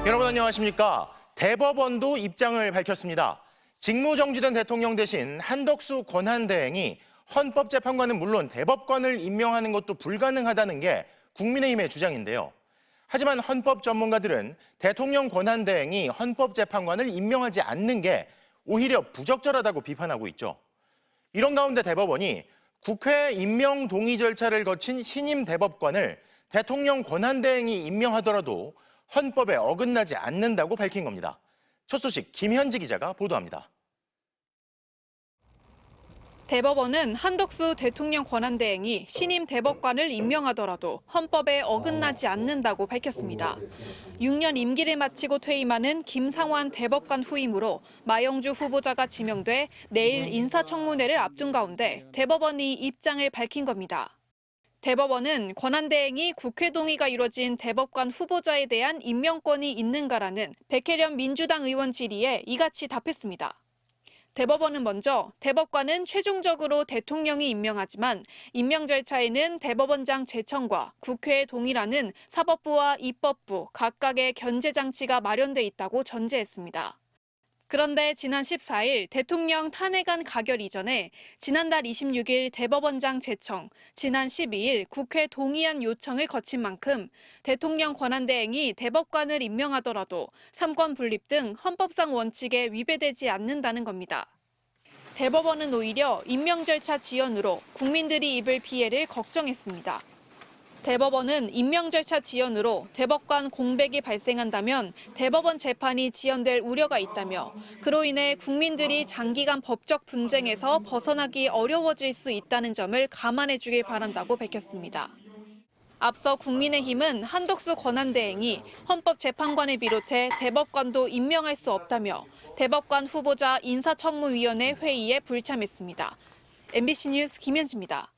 여러분 안녕하십니까? 대법원도 입장을 밝혔습니다. 직무정지된 대통령 대신 한덕수 권한대행이 헌법재판관은 물론 대법관을 임명하는 것도 불가능하다는 게 국민의힘의 주장인데요. 하지만 헌법 전문가들은 대통령 권한대행이 헌법재판관을 임명하지 않는 게 오히려 부적절하다고 비판하고 있죠. 이런 가운데 대법원이 국회 임명 동의 절차를 거친 신임 대법관을 대통령 권한대행이 임명하더라도 헌법에 어긋나지 않는다고 밝힌 겁니다. 첫 소식 김현지 기자가 보도합니다. 대법원은 한덕수 대통령 권한대행이 신임 대법관을 임명하더라도 헌법에 어긋나지 않는다고 밝혔습니다. 6년 임기를 마치고 퇴임하는 김상환 대법관 후임으로 마영주 후보자가 지명돼 내일 인사청문회를 앞둔 가운데 대법원이 입장을 밝힌 겁니다. 대법원은 권한대행이 국회 동의가 이뤄진 대법관 후보자에 대한 임명권이 있는가라는 백혜련 민주당 의원 질의에 이같이 답했습니다. 대법원은 먼저 대법관은 최종적으로 대통령이 임명하지만 임명 절차에는 대법원장 제청과 국회의 동의라는 사법부와 입법부 각각의 견제 장치가 마련돼 있다고 전제했습니다. 그런데 지난 14일 대통령 탄핵안 가결 이전에 지난달 26일 대법원장 제청, 지난 12일 국회 동의안 요청을 거친 만큼 대통령 권한대행이 대법관을 임명하더라도 삼권 분립 등 헌법상 원칙에 위배되지 않는다는 겁니다. 대법원은 오히려 임명 절차 지연으로 국민들이 입을 피해를 걱정했습니다. 대법원은 임명 절차 지연으로 대법관 공백이 발생한다면 대법원 재판이 지연될 우려가 있다며 그로 인해 국민들이 장기간 법적 분쟁에서 벗어나기 어려워질 수 있다는 점을 감안해 주길 바란다고 밝혔습니다. 앞서 국민의힘은 한덕수 권한대행이 헌법재판관을 비롯해 대법관도 임명할 수 없다며 대법관 후보자 인사청문위원회 회의에 불참했습니다. MBC 뉴스 김현지입니다.